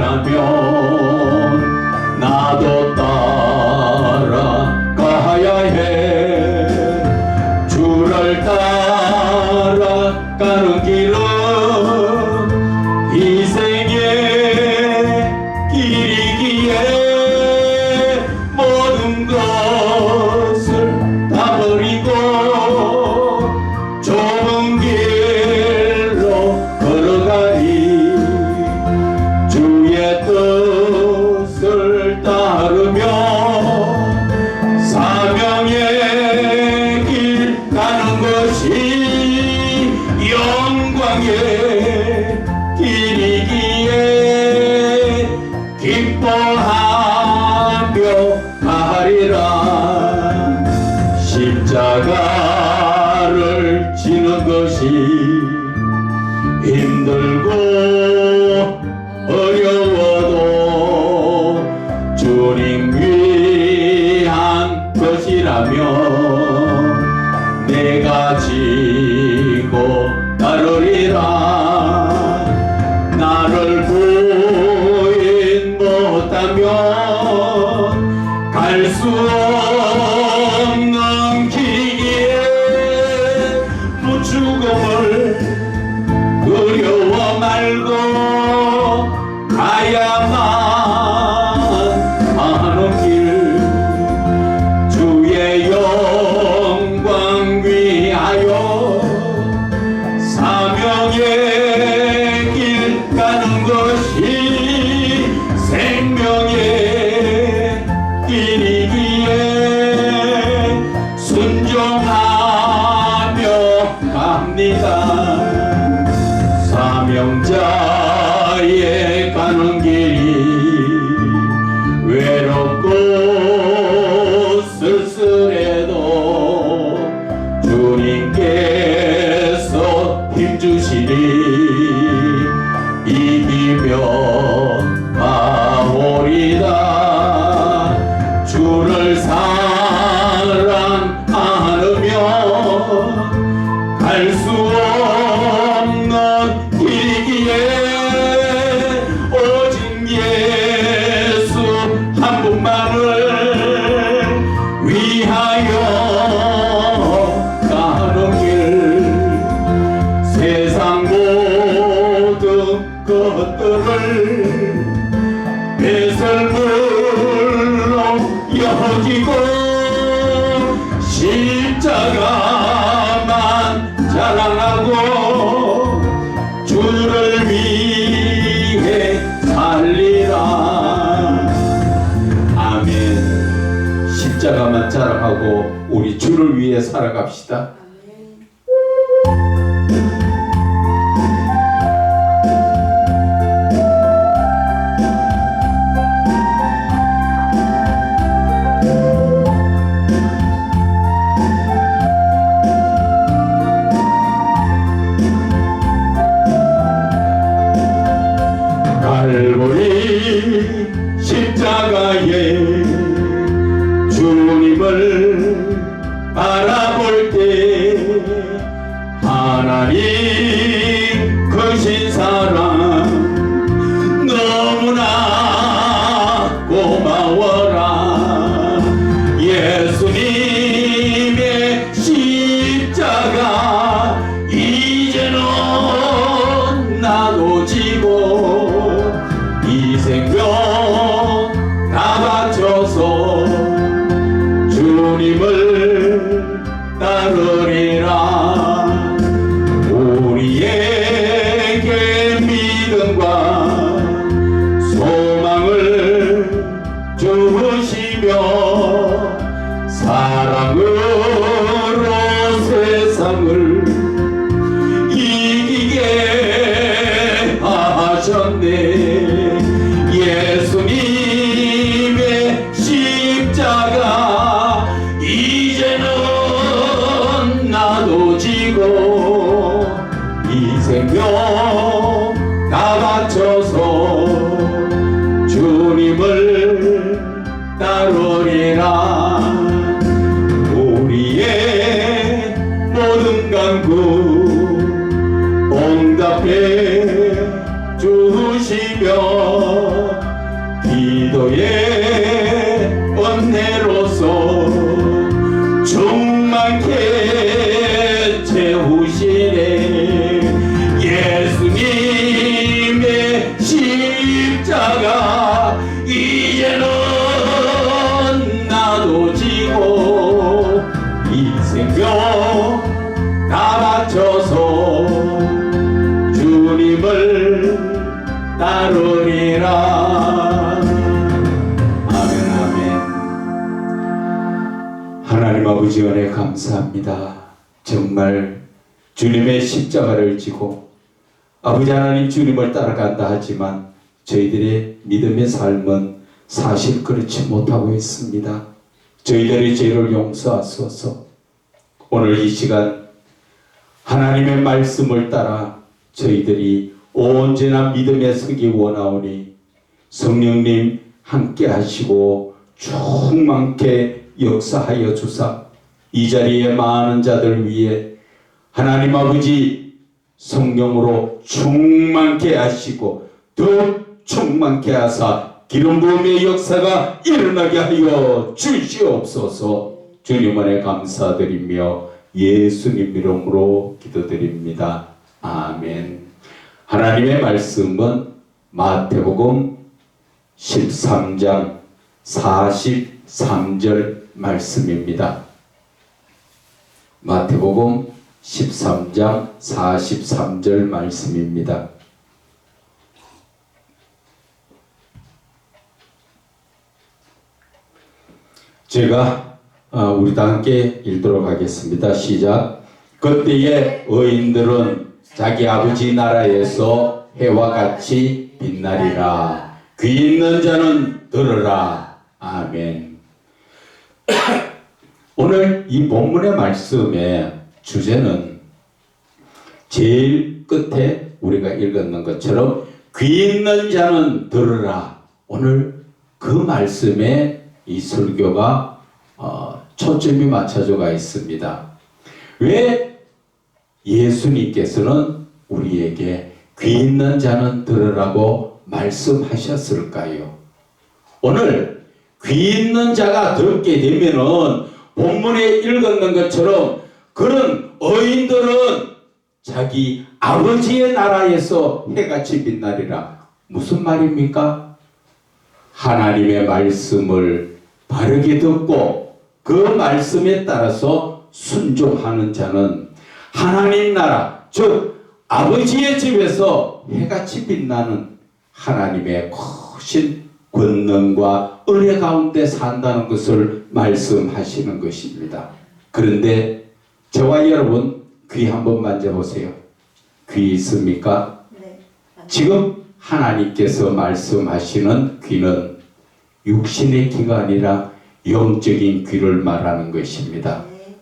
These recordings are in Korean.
가면 나도 따라가야 해. 주를 따라가는 길은 희생의 길이기에 모든 것을 다 버리고 좁은 길로 걸어가리. 주의 뜻을 따르며 사명의 길 가는 것이 영광의 길이기에 기뻐하며 가리라. 십자가를 지는 것이 힘들고 어려워도 주님 위한 것이라면 내가 지고 따르리라. 나를 구인 못하면 갈 수 없는 길이기에 무죽음을 두려워 말고 가야만 하는 길. 주의 영광 위하여 사명의 길 가는 것이 생명의 길이기에 순종하며 갑니다. 사명자의 가는 길이 외롭고 쓸쓸해도 주님께서 힘주시리. 이기며 가오리다. 주를 사랑하며 갈 수 없는 길이기에 오직 예수 한 분만을 위하여 가는 길. 세상 모든 것들을 배설물로 여기고 십자가만 자랑하고 주를 위해 살리라. 아멘. 십자가만 자랑하고 우리 주를 위해 살아갑시다. 갈보리 십자가에 주님을 바라볼 때 하나님 크신 사랑 너무나 고마워라. 예수님의 십자가 이제는 나도 지고 이 생명 다 바쳐서 주님을 따르리라. 우리에게 믿음과 소망을 주시며 사랑으로 세상을 이기게 하셨네. 예수님의 십자가 이제는 나도 지고 이 생명 다 바쳐서 주님을 따르리라. 우리의 모든 간구 응답해 주시며 저의 은혜로서 충만케 채우시네. 예수님의 십자가 이제는 나도 지고 이 생명 다 바쳐서 주님을 따르리라. 아멘 아멘. 하나님 아버지 은혜 감사합니다. 정말 주님의 십자가를 지고 아버지 하나님 주님을 따라간다 하지만 저희들의 믿음의 삶은 사실 그렇지 못하고 있습니다. 저희들의 죄를 용서하소서. 오늘 이 시간 하나님의 말씀을 따라 저희들이 언제나 믿음에 서기 원하오니 성령님 함께 하시고 충만케 역사하여 주사 이 자리에 많은 자들 위해 하나님 아버지 성령으로 충만케 하시고 더 충만케 하사 기름 부음의 역사가 일어나게 하여 주시옵소서. 주님 안에 감사드리며 예수님 이름으로 기도드립니다. 아멘. 하나님의 말씀은 마태복음 13장 43절 말씀입니다. 마태복음 13장 43절 말씀입니다. 제가 우리 다 함께 읽도록 하겠습니다. 시작. 그때의 의인들은 자기 아버지 나라에서 해와 같이 빛나리라. 귀 있는 자는 들으라. 아멘. 오늘 이 본문의 말씀의 주제는 제일 끝에 우리가 읽었는 것처럼 귀 있는 자는 들으라. 오늘 그 말씀에 이 설교가 초점이 맞춰져가 있습니다. 왜 예수님께서는 우리에게 귀 있는 자는 들으라고 말씀하셨을까요? 오늘 귀 있는 자가 듣게 되면은 본문에 읽었는 것처럼 그런 의인들은 자기 아버지의 나라에서 해같이 빛나리라. 무슨 말입니까? 하나님의 말씀을 바르게 듣고 그 말씀에 따라서 순종하는 자는 하나님 나라, 즉 아버지의 집에서 해같이 빛나는 하나님의 크신 권능과 은혜 가운데 산다는 것을 말씀하시는 것입니다. 그런데 저와 여러분 귀 한번 만져보세요. 귀 있습니까? 네. 지금 하나님께서 말씀하시는 귀는 육신의 귀가 아니라 영적인 귀를 말하는 것입니다. 네.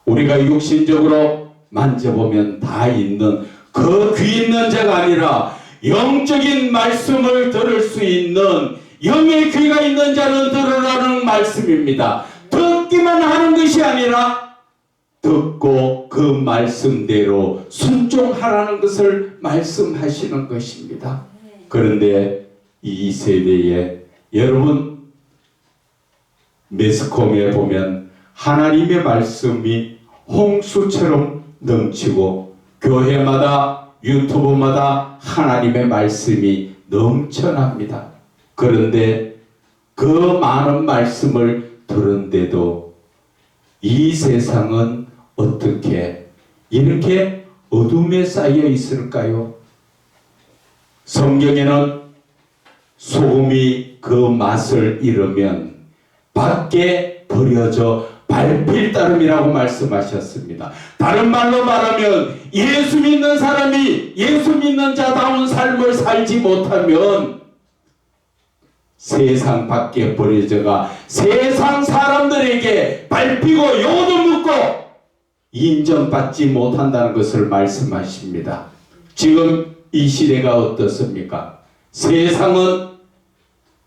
우리가 육신적으로 만져보면 다 있는 그 귀 있는 자가 아니라 영적인 말씀을 들을 수 있는 영의 귀가 있는 자는 들으라는 말씀입니다. 듣기만 하는 것이 아니라 듣고 그 말씀대로 순종하라는 것을 말씀하시는 것입니다. 그런데 이 세대에 여러분 매스컴에 보면 하나님의 말씀이 홍수처럼 넘치고 교회마다 유튜브마다 하나님의 말씀이 넘쳐납니다. 그런데 그 많은 말씀을 들은데도 이 세상은 어떻게 이렇게 어둠에 쌓여 있을까요? 성경에는 소금이 그 맛을 잃으면 밖에 버려져 발필 따름이라고 말씀하셨습니다. 다른 말로 말하면 예수 믿는 사람이 예수 믿는 자다운 삶을 살지 못하면 세상 밖에 버려져가 세상 사람들에게 밟히고 욕도 묻고 인정받지 못한다는 것을 말씀하십니다. 지금 이 시대가 어떻습니까? 세상은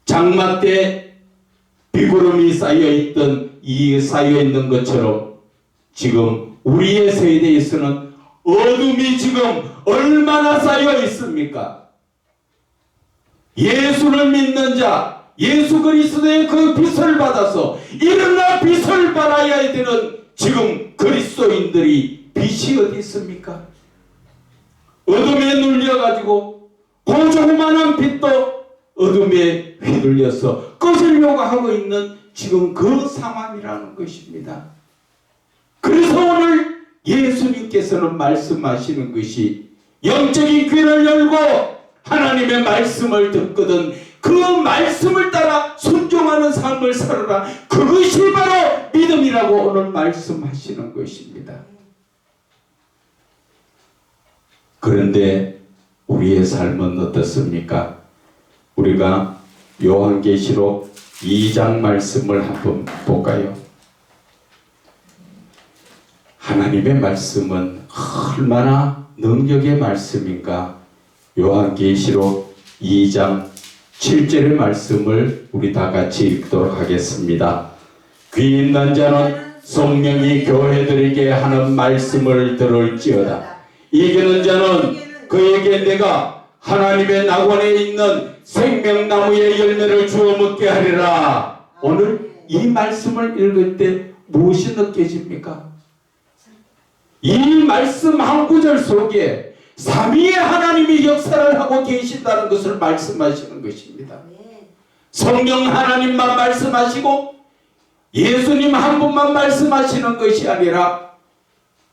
장마 때 비구름이 쌓여있던 이 쌓여있는 것처럼 지금 우리의 세대에서는 어둠이 지금 얼마나 쌓여 있습니까? 예수를 믿는 자, 예수 그리스도의 그 빛을 받아서 일어나 빛을 발하여야 되는 지금 그리스도인들이 빛이 어디 있습니까? 어둠에 눌려가지고 그 조그만한 빛도 어둠에 휘둘려서 꺼지려고 하고 있는 지금 그 상황이라는 것입니다. 그래서 오늘 예수님께서는 말씀하시는 것이 영적인 귀를 열고 하나님의 말씀을 듣거든 그 말씀을 따라 순종하는 삶을 살아라. 그것이 바로 믿음이라고 오늘 말씀하시는 것입니다. 그런데 우리의 삶은 어떻습니까? 우리가 요한계시록 2장 말씀을 한번 볼까요? 하나님의 말씀은 얼마나 능력의 말씀인가? 요한계시록 2장 7절의 말씀을 우리 다 같이 읽도록 하겠습니다. 귀 있는 자는 성령이 교회들에게 하는 말씀을 들을지어다. 이기는 자는 그에게 내가 하나님의 낙원에 있는 생명나무의 열매를 주어 먹게 하리라. 오늘 이 말씀을 읽을 때 무엇이 느껴집니까? 이 말씀 한 구절 속에 삼위의 하나님이 역사를 하고 계신다는 것을 말씀하시는 것입니다. 성령 하나님만 말씀하시고 예수님 한 분만 말씀하시는 것이 아니라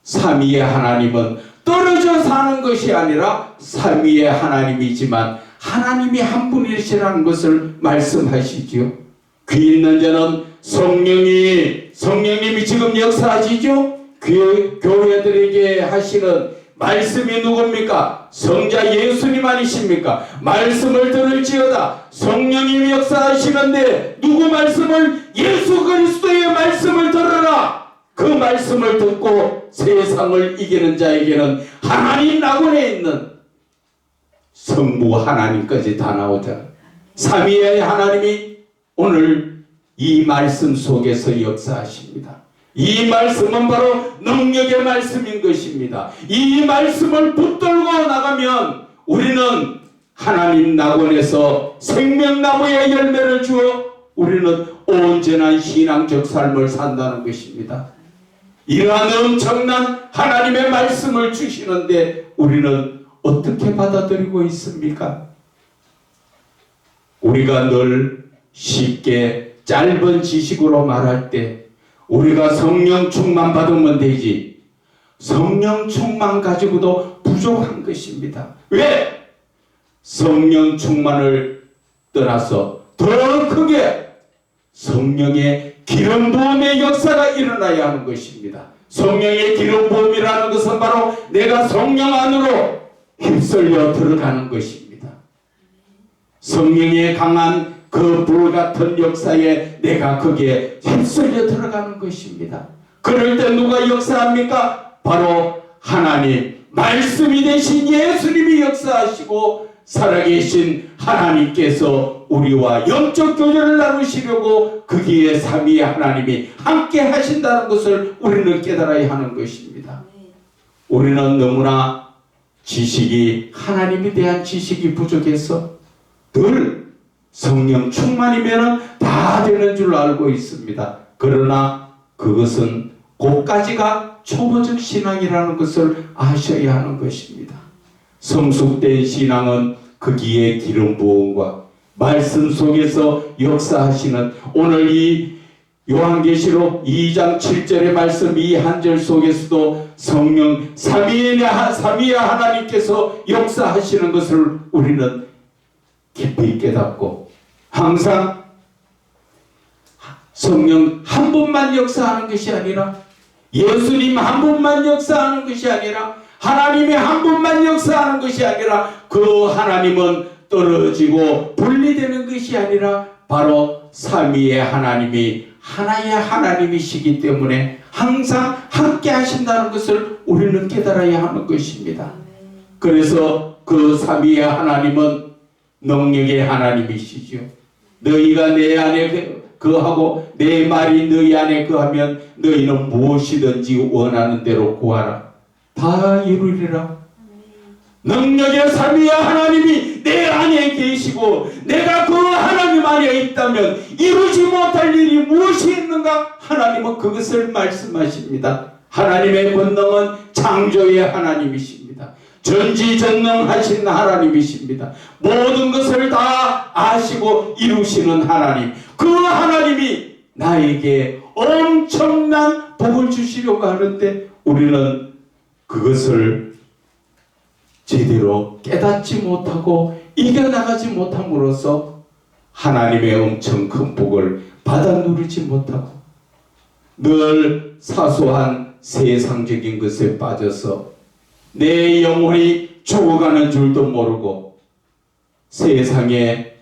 삼위의 하나님은 떨어져 사는 것이 아니라 삼위의 하나님이지만 하나님이 한 분이시라는 것을 말씀하시지요. 귀 있는 자는 성령님이 지금 역사하시죠. 교회들에게 하시는 말씀이 누굽니까? 성자 예수님 아니십니까? 말씀을 들을지어다. 성령님이 역사하시는데 누구 말씀을? 예수 그리스도의 말씀을 들어라. 그 말씀을 듣고 세상을 이기는 자에게는 하나님 낙원에 있는 성부 하나님까지 다 나오자. 삼위의 하나님이 오늘 이 말씀 속에서 역사하십니다. 이 말씀은 바로 능력의 말씀인 것입니다. 이 말씀을 붙들고 나가면 우리는 하나님 낙원에서 생명나무의 열매를 주어 우리는 온전한 신앙적 삶을 산다는 것입니다. 이러한 엄청난 하나님의 말씀을 주시는데 우리는 어떻게 받아들이고 있습니까? 우리가 늘 쉽게 짧은 지식으로 말할 때 우리가 성령 충만 받으면 되지 성령 충만 가지고도 부족한 것입니다. 왜? 성령 충만을 떠나서 더 크게 성령의 기름 부음의 역사가 일어나야 하는 것입니다. 성령의 기름 부음이라는 것은 바로 내가 성령 안으로 휩쓸려 들어가는 것입니다. 성령의 강한 그 불같은 역사에 내가 거기에 휩쓸려 들어가는 것입니다. 그럴 때 누가 역사합니까? 바로 하나님 말씀이 되신 예수님이 역사하시고 살아계신 하나님께서 우리와 영적 교제를 나누시려고 거기에 삼위의 하나님이 함께 하신다는 것을 우리는 깨달아야 하는 것입니다. 우리는 너무나 지식이 하나님에 대한 지식이 부족해서 늘 성령 충만이면 다 되는 줄 알고 있습니다. 그러나 그것은 그까지가 초보적 신앙이라는 것을 아셔야 하는 것입니다. 성숙된 신앙은 거기에 기름 부음과 말씀 속에서 역사하시는 오늘 이 요한계시록 2장 7절의 말씀 이 한 절 속에서도 성령 삼위의 하나님께서 역사하시는 것을 우리는 깊이 깨닫고 항상 성령 한 분만 역사하는 것이 아니라 예수님 한 분만 역사하는 것이 아니라 하나님이 한 분만 역사하는 것이 아니라 그 하나님은 떨어지고 분리되는 것이 아니라 바로 삼위의 하나님이 하나의 하나님이시기 때문에 항상 함께 하신다는 것을 우리는 깨달아야 하는 것입니다. 그래서 그 삼위의 하나님은 능력의 하나님이시죠. 너희가 내 안에 거하고 내 말이 너희 안에 거하면 너희는 무엇이든지 원하는 대로 구하라. 다 이루리라. 능력의 삶이야 하나님이 내 안에 계시고 내가 그 하나님 안에 있다면 이루지 못할 일이 무엇이 있는가? 하나님은 그것을 말씀하십니다. 하나님의 권능은 창조의 하나님이십니다. 전지전능하신 하나님이십니다. 모든 것을 다 아시고 이루시는 하나님, 그 하나님이 나에게 엄청난 복을 주시려고 하는데 우리는 그것을 제대로 깨닫지 못하고 이겨나가지 못함으로써 하나님의 엄청 큰 복을 받아 누리지 못하고 늘 사소한 세상적인 것에 빠져서 내 영혼이 죽어가는 줄도 모르고 세상에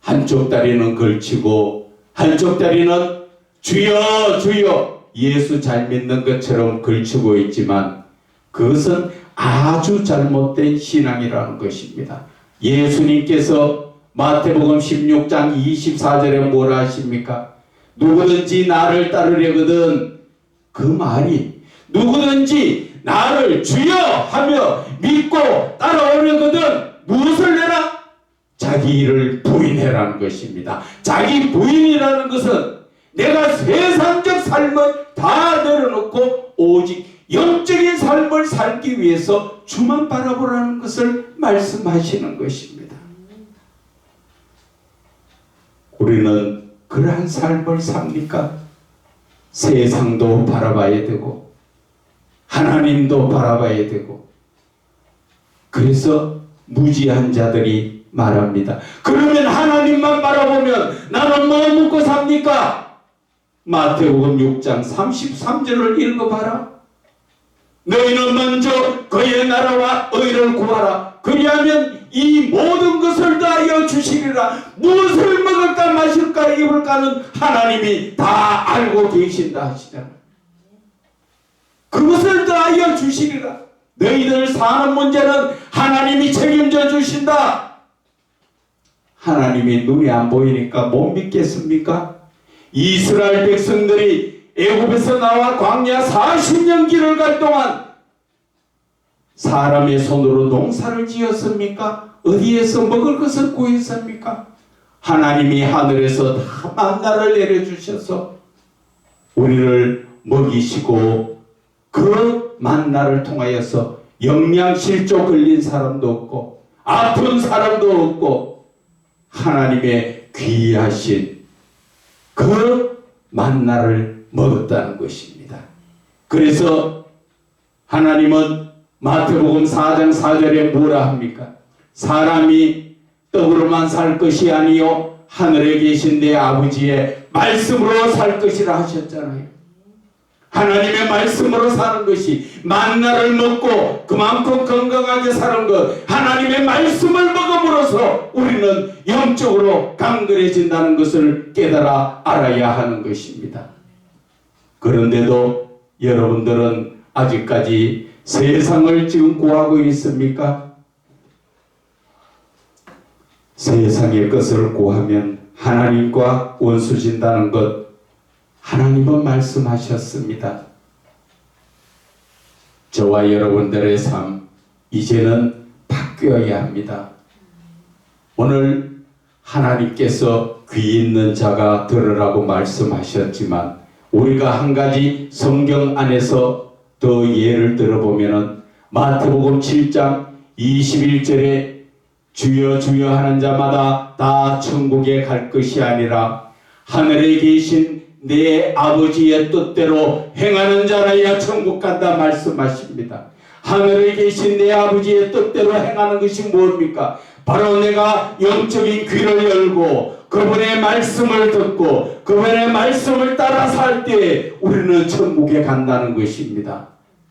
한쪽 다리는 걸치고 한쪽 다리는 주여 주여 예수 잘 믿는 것처럼 걸치고 있지만 그것은 아주 잘못된 신앙이라는 것입니다. 예수님께서 마태복음 16장 24절에 뭐라 하십니까? 누구든지 나를 따르려거든, 그 말이 누구든지 나를 주여 하며 믿고 따라오려거든 무엇을 내라? 자기 일을 부인해라는 것입니다. 자기 부인이라는 것은 내가 세상적 삶을 다 내려놓고 오직 영적인 삶을 살기 위해서 주만 바라보라는 것을 말씀하시는 것입니다. 우리는 그러한 삶을 삽니까? 세상도 바라봐야 되고 하나님도 바라봐야 되고 그래서 무지한 자들이 말합니다. 그러면 하나님만 바라보면 나는 뭐 먹고 삽니까? 마태복음 6장 33절을 읽어봐라. 너희는 먼저 그의 나라와 의를 구하라. 그리하면 이 모든 것을 다하여 주시리라. 무엇을 먹을까 마실까 입을까는 하나님이 다 알고 계신다 하시잖아요. 그것을 다하여 주시리라. 너희들 사는 문제는 하나님이 책임져 주신다. 하나님이 눈이 안 보이니까 못 믿겠습니까? 이스라엘 백성들이 애굽에서 나와 광야 40년 길을 갈 동안 사람의 손으로 농사를 지었습니까? 어디에서 먹을 것을 구했습니까? 하나님이 하늘에서 다 만나를 내려주셔서 우리를 먹이시고 그 만나를 통하여서 영양실조 걸린 사람도 없고 아픈 사람도 없고 하나님의 귀하신 그 만나를 먹었다는 것입니다. 그래서 하나님은 마태복음 4장 4절에 뭐라 합니까? 사람이 떡으로만 살 것이 아니요 하늘에 계신 내 아버지의 말씀으로 살 것이라 하셨잖아요. 하나님의 말씀으로 사는 것이 만나를 먹고 그만큼 건강하게 사는 것, 하나님의 말씀을 먹음으로써 우리는 영적으로 강건해진다는 것을 깨달아 알아야 하는 것입니다. 그런데도 여러분들은 아직까지 세상을 지금 구하고 있습니까? 세상의 것을 구하면 하나님과 원수진다는 것 하나님은 말씀하셨습니다. 저와 여러분들의 삶 이제는 바뀌어야 합니다. 오늘 하나님께서 귀 있는 자가 들으라고 말씀하셨지만 우리가 한 가지 성경 안에서 더 예를 들어보면 마태복음 7장 21절에 주여 주여 하는 자마다 다 천국에 갈 것이 아니라 하늘에 계신 내 아버지의 뜻대로 행하는 자라야 천국 간다 말씀하십니다. 하늘에 계신 내 아버지의 뜻대로 행하는 것이 뭡니까? 바로 내가 영적인 귀를 열고 그분의 말씀을 듣고 그분의 말씀을 따라 살 때 우리는 천국에 간다는 것입니다.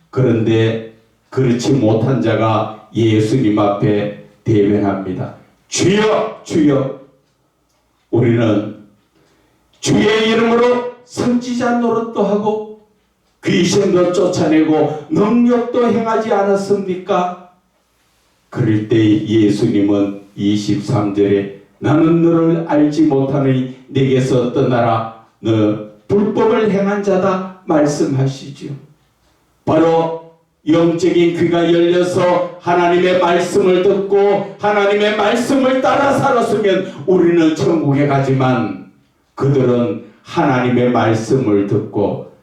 그런데 그렇지 못한 자가 예수님 앞에 대면합니다. 주여 주여. 우리는 주의 이름으로 선지자 노릇도 하고 귀신도 쫓아내고 능력도 행하지 않았습니까? 그럴 때 예수님은 23절에 나는 너를 알지 못하니 내게서 떠나라 너 불법을 행한 자다 말씀하시죠. 바로 영적인 귀가 열려서 하나님의 말씀을 듣고 하나님의 말씀을 따라 살았으면 우리는 천국에 가지만, 그들은 하나님의 말씀을 듣고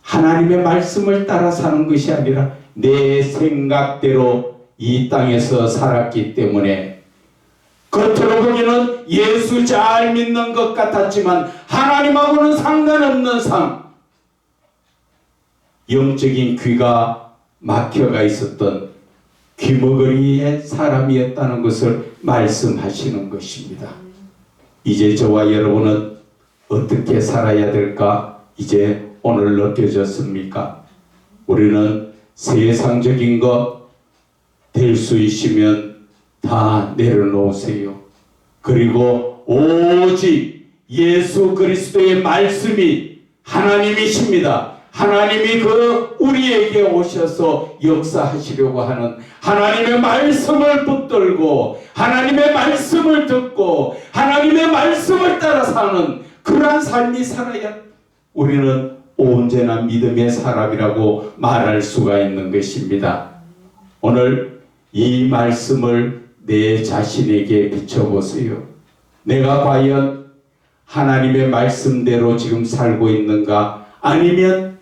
하나님의 말씀을 따라 사는 것이 아니라 내 생각대로 이 땅에서 살았기 때문에 겉으로 보기에는 예수 잘 믿는 것 같았지만 하나님하고는 상관없는 삶, 영적인 귀가 막혀가 있었던 귀머거리의 사람이었다는 것을 말씀하시는 것입니다. 이제 저와 여러분은 어떻게 살아야 될까 이제 오늘 느껴졌습니까? 우리는 세상적인 것 될 수 있으면 다 내려놓으세요. 그리고 오직 예수 그리스도의 말씀이 하나님이십니다. 하나님이 우리에게 오셔서 역사하시려고 하는 하나님의 말씀을 붙들고 하나님의 말씀을 듣고 하나님의 말씀을 따라 사는 그러한 삶이 살아야 우리는 온전한 믿음의 사람이라고 말할 수가 있는 것입니다. 오늘 이 말씀을 내 자신에게 비춰보세요. 내가 과연 하나님의 말씀대로 지금 살고 있는가? 아니면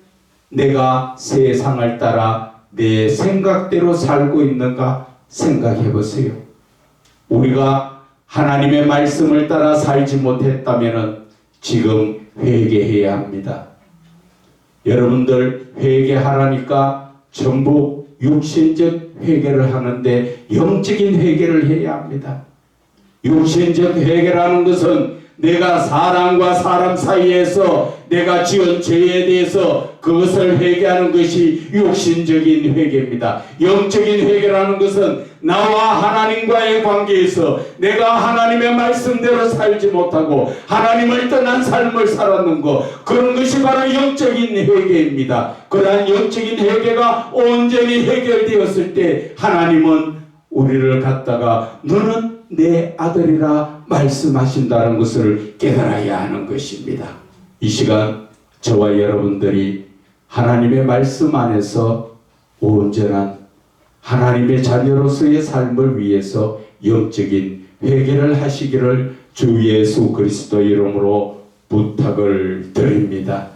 내가 세상을 따라 내 생각대로 살고 있는가 생각해 보세요. 우리가 하나님의 말씀을 따라 살지 못했다면 지금 회개해야 합니다. 여러분들 회개하라니까 전부 육신적 회개를 하는데 영적인 회개를 해야 합니다. 육신적 회개라는 것은 내가 사람과 사람 사이에서 내가 지은 죄에 대해서 그것을 회개하는 것이 육신적인 회개입니다. 영적인 회개라는 것은 나와 하나님과의 관계에서 내가 하나님의 말씀대로 살지 못하고 하나님을 떠난 삶을 살았는 것, 그런 것이 바로 영적인 회개입니다. 그러한 영적인 회개가 온전히 해결되었을 때 하나님은 우리를 갖다가 너는 내 아들이라 말씀하신다는 것을 깨달아야 하는 것입니다. 이 시간 저와 여러분들이 하나님의 말씀 안에서 온전한 하나님의 자녀로서의 삶을 위해서 영적인 회개를 하시기를 주 예수 그리스도 이름으로 부탁을 드립니다.